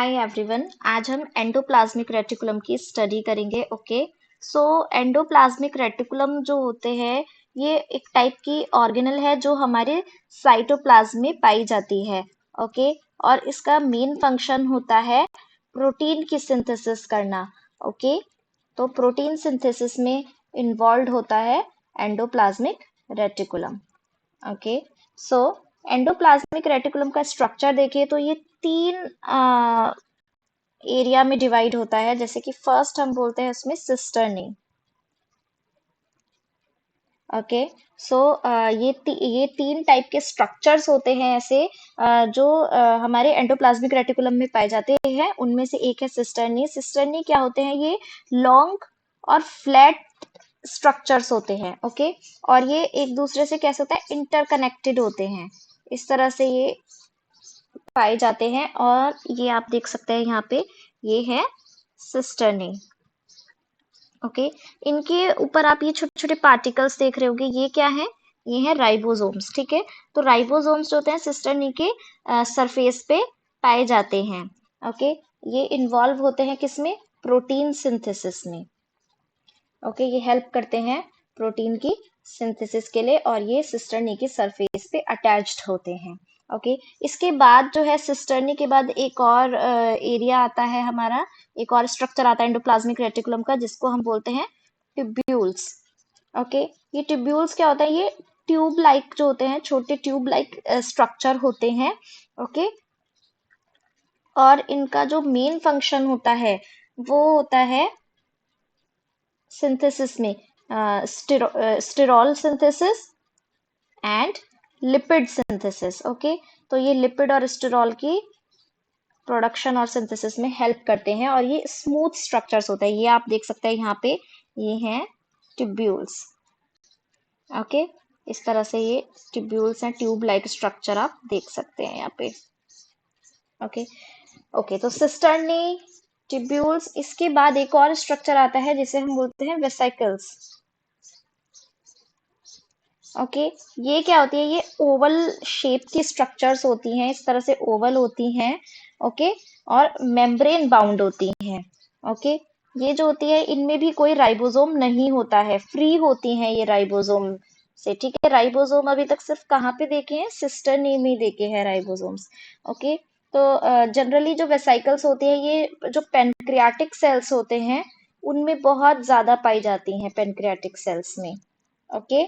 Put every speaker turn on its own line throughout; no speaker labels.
Hi everyone, आज हम endoplasmic reticulum की स्टडी करेंगे। ओके, सो एंडोप्लाज्मिक रेटिकुलम जो होते हैं ये एक टाइप की ऑर्गेनल है जो हमारे साइटोप्लाज्म में पाई जाती है। ओके, और इसका मेन फंक्शन होता है प्रोटीन की सिंथेसिस करना। ओके, तो प्रोटीन सिंथेसिस में इन्वॉल्व होता है एंडोप्लाज्मिक रेटिकुलम। ओके, सो एंडोप्लाज्मिक रेटिकुलम का स्ट्रक्चर देखिए तो ये तीन एरिया में डिवाइड होता है। जैसे कि फर्स्ट हम बोलते हैं उसमें सिस्टर्नी। ओके, सो ये तीन टाइप के स्ट्रक्चर्स होते हैं ऐसे जो हमारे एंडोप्लाज्मिक रेटिकुलम में पाए जाते हैं। उनमें से एक है सिस्टर्नी। सिस्टर्नी क्या होते हैं? ये लॉन्ग और फ्लैट स्ट्रक्चर्स होते हैं। ओके, और ये एक दूसरे से कैसे होता है? इंटरकनेक्टेड होते हैं। इस तरह से ये पाए जाते हैं और ये आप देख सकते हैं यहाँ पे, ये है सिस्टर्नी। ओके, इनके ऊपर आप ये छोटे छोटे पार्टिकल्स देख रहे होंगे, ये क्या है? ये है राइबोसोम्स। ठीक है, तो राइबोसोम्स जो होते हैं सिस्टर्नी के सरफेस पे पाए जाते हैं। ओके, ये इन्वॉल्व होते हैं किसमें? प्रोटीन सिंथेसिस में। ओके, ये हेल्प करते हैं प्रोटीन की सिंथेसिस के लिए और ये सिस्टर्नी की सरफेस पे अटैच्ड होते हैं। ओके, इसके बाद जो है सिस्टर्नी के बाद एक और एरिया आता है हमारा, एक और स्ट्रक्चर आता है एंडोप्लाज्मिक रेटिकुलम का, जिसको हम बोलते हैं ट्यूब्यूल्स। ओके, ये ट्यूब्यूल्स क्या होता है? ये ट्यूब लाइक जो होते हैं, छोटे ट्यूब लाइक स्ट्रक्चर होते हैं। ओके, और इनका जो मेन फंक्शन होता है वो होता है सिंथेसिस में sterol synthesis and lipid synthesis. Okay, तो ये लिपिड और स्टिरॉल की प्रोडक्शन और सिंथेसिस में हेल्प करते हैं और ये स्मूथ स्ट्रक्चर्स होते हैं। ये आप देख सकते हैं यहाँ पे, ये हैं ट्यूब्यूल्स। ओके, इस तरह से ये ट्यूब्यूल्स हैं, ट्यूब लाइक स्ट्रक्चर आप देख सकते हैं यहाँ पे। ओके ओके, तो सिस्टर्नी, ट्यूब्यूल्स, इसके बाद एक और स्ट्रक्चर आता है जिसे हम बोलते हैं वेसिकल्स। ओके, ये क्या होती है? ये ओवल शेप की स्ट्रक्चर्स होती हैं, इस तरह से ओवल होती हैं। ओके, और मेम्ब्रेन बाउंड होती हैं। ओके, ये जो होती है इनमें भी कोई राइबोसोम नहीं होता है, फ्री होती हैं ये राइबोसोम से। ठीक है, राइबोसोम अभी तक सिर्फ कहाँ पे देखे हैं? सिस्टर्नी में देखे हैं राइबोसोम्स। ओके, तो जनरली जो वेसिकल्स होती है ये जो पेनक्रियाटिक सेल्स होते हैं उनमें बहुत ज्यादा पाई जाती हैं, पेनक्रियाटिक सेल्स में। ओके,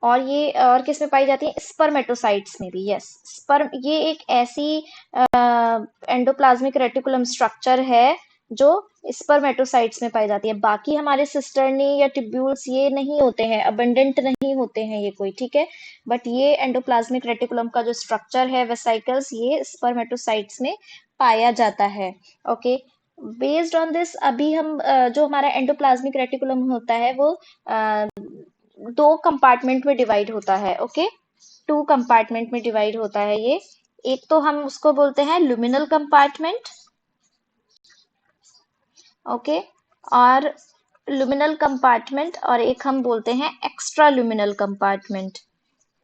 और ये और किस में पाई जाती है? स्पर्मेटोसाइट्स में भी। यस, स्पर्म, ये एक ऐसी एंडोप्लाज्मिक रेटिकुलम स्ट्रक्चर है जो स्पर्मेटोसाइट्स में पाई जाती है। बाकी हमारे सिस्टर्नी या ट्यूब्यूल्स ये नहीं होते हैं, अबंडेंट नहीं होते हैं ये कोई। ठीक है, बट ये एंडोप्लाज्मिक रेटिकुलम का जो स्ट्रक्चर है वेसिकल्स, ये स्पर्मेटोसाइट्स में पाया जाता है। ओके, बेस्ड ऑन दिस अभी हम जो हमारा एंडोप्लाज्मिक रेटिकुलम होता है वो दो कंपार्टमेंट में डिवाइड होता है। ओके, टू कंपार्टमेंट में डिवाइड होता है ये। एक तो हम उसको बोलते हैं लुमिनल कंपार्टमेंट। ओके, और लुमिनल कंपार्टमेंट, और एक हम बोलते हैं एक्स्ट्रा लुमिनल कंपार्टमेंट।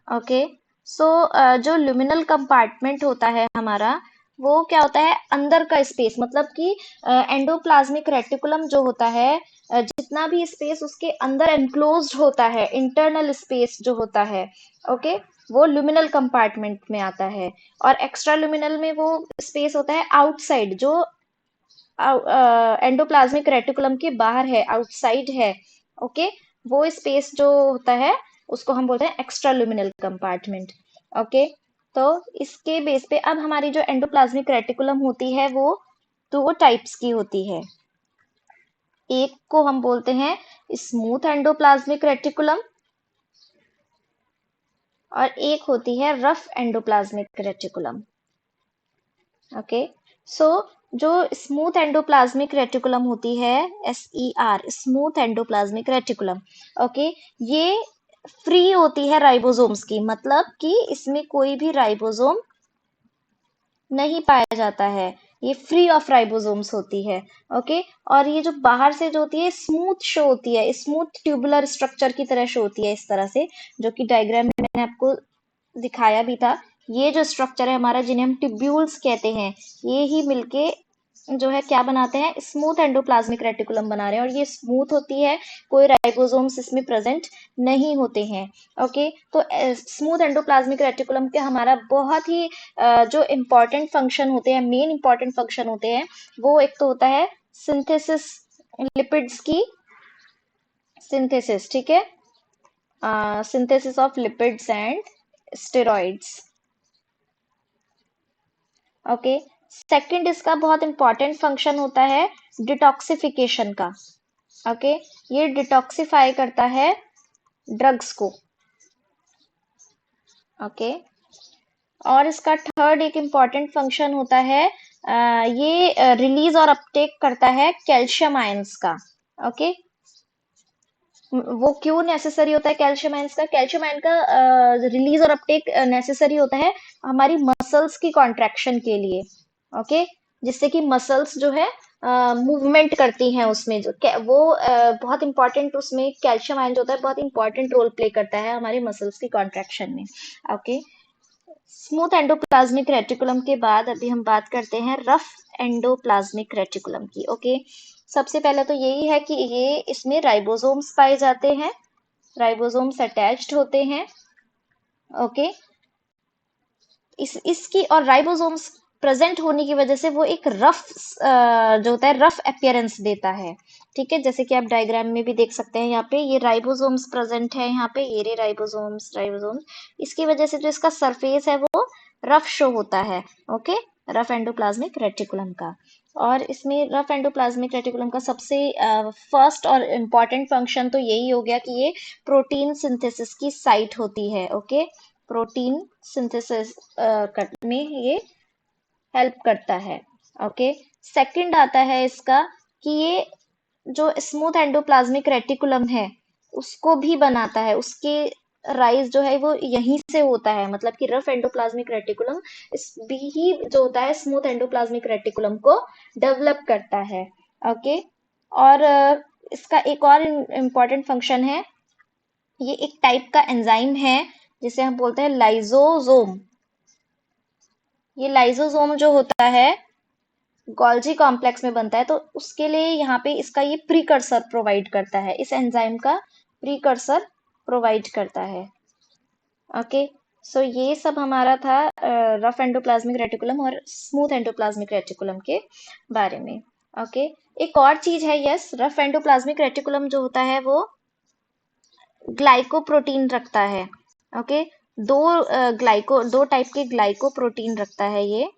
ओके, सो जो लुमिनल कंपार्टमेंट होता है हमारा, वो क्या होता है? अंदर का स्पेस, मतलब कि एंडोप्लाज्मिक रेटिकुलम जो होता है, जितना भी स्पेस उसके अंदर एनक्लोज्ड होता है, इंटरनल स्पेस जो होता है, ओके, वो लुमिनल कंपार्टमेंट में आता है। और एक्स्ट्रा लुमिनल में वो स्पेस होता है आउटसाइड, जो एंडोप्लाज्मिक रेटिकुलम के बाहर है, आउटसाइड है। ओके, वो स्पेस जो होता है उसको हम बोलते हैं एक्स्ट्रा लुमिनल कंपार्टमेंट। ओके, तो इसके बेस पे अब हमारी जो एंडोप्लाज्मिक रेटिकुलम होती है वो दो टाइप्स की होती है। एक को हम बोलते हैं स्मूथ एंडोप्लाज्मिक रेटिकुलम और एक होती है रफ एंडोप्लाज्मिक रेटिकुलम। ओके, सो जो स्मूथ एंडोप्लाज्मिक रेटिकुलम होती है, SER, smooth endoplasmic reticulum, okay, ये फ्री होती है राइबोसोम्स की, मतलब कि इसमें कोई भी राइबोसोम नहीं पाया जाता है, ये फ्री ऑफ राइबोसोम्स होती है। ओके, और ये जो बाहर से जो होती है स्मूथ शो होती है, स्मूथ ट्यूबुलर स्ट्रक्चर की तरह शो होती है, इस तरह से, जो कि डायग्राम में मैंने आपको दिखाया भी था ये जो स्ट्रक्चर है हमारा, जिन्हें हम ट्यूब्यूल्स कहते हैं, ये ही मिलके जो है क्या बनाते हैं, स्मूथ एंडोप्लाज्मिक रेटिकुलम बना रहे हैं। और ये स्मूथ होती है, कोई राइबोसोम्स इसमें प्रेजेंट नहीं होते हैं। ओके, तो स्मूथ एंडोप्लाज्मिक रेटिकुलम के हमारा बहुत ही जो इम्पोर्टेंट फंक्शन होते हैं, मेन इम्पोर्टेंट फंक्शन होते हैं, वो एक तो होता है सिंथेसिस, लिपिड्स की सिंथेसिस, ठीक है, synthesis of lipids and steroids. Okay, second इसका बहुत इंपॉर्टेंट फंक्शन होता है डिटॉक्सिफिकेशन का। ओके, ये डिटॉक्सिफाई करता है ड्रग्स को। ओके, और इसका थर्ड एक इम्पॉर्टेंट फंक्शन होता है, ये रिलीज और अपटेक करता है कैल्शियम आयंस का। ओके, वो क्यों नेसेसरी होता है कैल्शियम आयंस का? कैल्शियम आयन का रिलीज और अपटेक नेसेसरी होता है हमारी मसल्स की कॉन्ट्रैक्शन के लिए। ओके, जिससे कि मसल्स जो है मूवमेंट करती हैं, उसमें जो वो बहुत इंपॉर्टेंट, उसमें कैल्शियम आयन जो होता है बहुत इंपॉर्टेंट रोल प्ले करता है हमारे मसल्स की कॉन्ट्रैक्शन में। ओके, स्मूथ एंडोप्लाज्मिक रेटिकुलम के बाद अभी हम बात करते हैं रफ एंडोप्लाज्मिक रेटिकुलम की। ओके, सबसे पहले तो यही है कि ये इसमें राइबोसोम्स पाए जाते हैं, राइबोसोम्स अटैच्ड होते हैं। ओके, इसकी और राइबोसोम्स प्रेजेंट होने की वजह से वो एक रफ जो होता है रफ अपीयरेंस देता है। ठीक है, जैसे कि आप डायग्राम में भी देख सकते हैं, यहाँ पे ये राइबोसोम्स प्रेजेंट है, यहाँ पे ये राइबोसोम्स राइबोसोम्स, इसकी वजह से जो इसका सरफेस है वो रफ शो होता है। ओके, रफ एंडोप्लाज्मिक रेटिकुलम का। और इसमें रफ एंडोप्लाज्मिक रेटिकुलम का सबसे फर्स्ट और इम्पॉर्टेंट फंक्शन तो यही हो गया कि ये प्रोटीन सिंथेसिस की साइट होती है। ओके, प्रोटीन सिंथेसिस में ये हेल्प करता है। ओके, सेकंड आता है इसका कि ये जो स्मूथ एंडोप्लाज्मिक रेटिकुलम है उसको भी बनाता है, उसके राइज जो है वो यहीं से होता है, मतलब कि रफ एंडोप्लाज्मिक रेटिकुलम इस भी ही जो होता है स्मूथ एंडोप्लाज्मिक रेटिकुलम को डेवलप करता है। ओके, और इसका एक और इम्पॉर्टेंट फंक्शन है, ये एक टाइप का एंजाइम है जिसे हम बोलते हैं लाइजोसोम। ये लाइजोसोम जो होता है गोल्जी कॉम्प्लेक्स में बनता है, तो उसके लिए यहाँ पे इसका ये प्रीकर्सर प्रोवाइड करता है, इस एंजाइम का प्रीकर्सर प्रोवाइड करता है। ओके, सो ये सब हमारा था रफ एंडोप्लाज्मिक रेटिकुलम और स्मूथ एंडोप्लाज्मिक रेटिकुलम के बारे में। ओके, एक और चीज है, यस, रफ एंडोप्लाज्मिक रेटिकुलम जो होता है वो ग्लाइकोप्रोटीन रखता है। ओके, दो टाइप के ग्लाइकोप्रोटीन रखता है ये,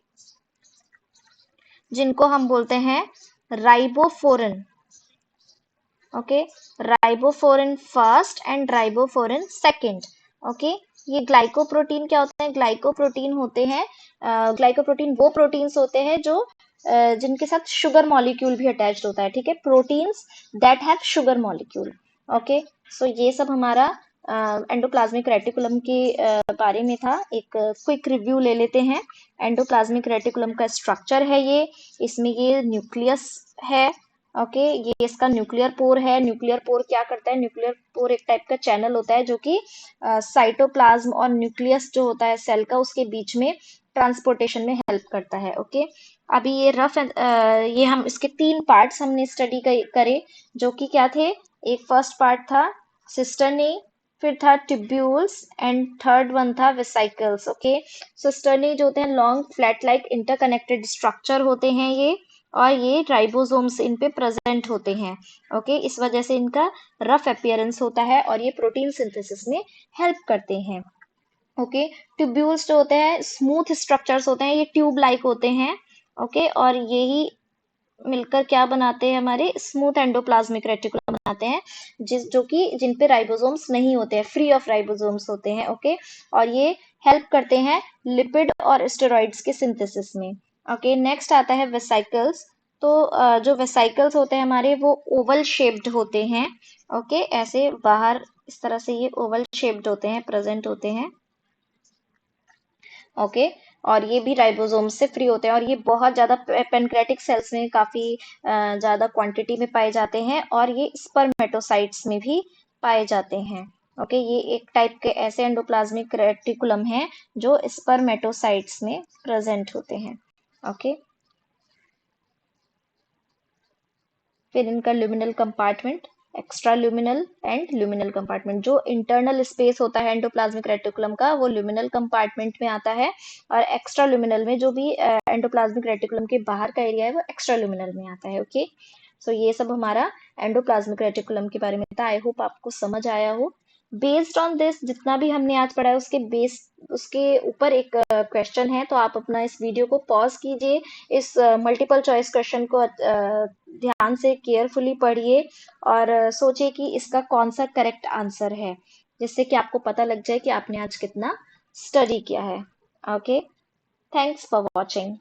जिनको हम बोलते हैं ribophorin. Okay, ribophorin first and ribophorin second. Okay, ये ग्लाइकोप्रोटीन क्या होते हैं? ग्लाइकोप्रोटीन होते हैं, ग्लाइकोप्रोटीन वो प्रोटीन्स होते हैं जो जिनके साथ शुगर मॉलिक्यूल भी अटैच्ड होता है। ठीक है, proteins that have sugar molecule. Okay, so ये सब हमारा एंडोप्लाज्मिक रेटिकुलम के बारे में था। एक क्विक रिव्यू ले लेते हैं। एंडोप्लाज्मिक रेटिकुलम का स्ट्रक्चर है ये, इसमें ये न्यूक्लियस है। ओके, ये इसका न्यूक्लियर पोर है। न्यूक्लियर पोर क्या करता है? न्यूक्लियर पोर एक टाइप का चैनल होता है जो कि साइटोप्लाज्म और न्यूक्लियस जो होता है सेल का, उसके बीच में ट्रांसपोर्टेशन में हेल्प करता है। ओके, अभी ये ये हम इसके 3 पार्ट्स हमने स्टडी करे, जो कि क्या थे? एक फर्स्ट पार्ट था सिस्टर्नी, फिर था ट्यूब्यूल्स एंड थर्ड वन था वेसिकल्स। ओके, सिस्टर्नी जो होते हैं long flat like interconnected structure होते हैं ये, और ये राइबोसोम्स इन पे प्रेजेंट होते हैं। ओके, इस वजह से इनका रफ अपीयरेंस होता है और ये प्रोटीन सिंथेसिस में हेल्प करते हैं। ओके, ट्यूब्यूल्स जो होते हैं स्मूथ स्ट्रक्चर्स होते हैं, ये ट्यूब लाइक होते हैं। ओके, और यही मिलकर क्या बनाते हैं? हमारे स्मूथ एंडोप्लाज्मिक रेटिकुलम बनाते हैं, जिन पे राइबोसोम्स नहीं होते हैं, फ्री ऑफ राइबोसोम्स होते हैं। ओके, और ये हेल्प करते हैं लिपिड और स्टेरॉइड्स के सिंथेसिस में। ओके, नेक्स्ट आता है वेसिकल्स। तो जो वेसिकल्स होते हैं हमारे वो ओवल शेप्ड होते हैं। ओके, ऐसे बाहर इस तरह से ये ओवल शेप्ड होते हैं, प्रेजेंट होते हैं। ओके, और ये भी राइबोसोम से फ्री होते हैं, और ये बहुत ज्यादा पेनक्रेटिक सेल्स में काफी ज्यादा क्वांटिटी में पाए जाते हैं, और ये स्पर्मेटोसाइट्स में भी पाए जाते हैं। ओके, ये एक टाइप के ऐसे एंडोप्लाज्मिक रेटिकुलम हैं जो स्पर्मेटोसाइट्स में प्रेजेंट होते हैं। ओके, फिर इनका luminal compartment, extra luminal and luminal compartment. जो इंटरनल स्पेस होता है एंडोप्लाज्मिक रेटिकुलम का वो ल्यूमिनल कंपार्टमेंट में आता है, और एक्स्ट्रा ल्यूमिनल में जो भी एंडोप्लाज्मिक रेटिकुलम के बाहर का एरिया है वो एक्स्ट्रा ल्यूमिनल में आता है। ओके, सो ये सब हमारा एंडोप्लाज्मिक रेटिकुलम के बारे में था। आई होप आपको समझ आया हो। बेस्ड ऑन दिस जितना भी हमने आज पढ़ा है उसके बेस उसके ऊपर एक क्वेश्चन है, तो आप अपना इस वीडियो को पॉज कीजिए, इस मल्टीपल चॉइस क्वेश्चन को ध्यान से केयरफुली पढ़िए, और सोचिए कि इसका कौन सा करेक्ट आंसर है, जिससे कि आपको पता लग जाए कि आपने आज कितना स्टडी किया है। Okay, thanks for watching.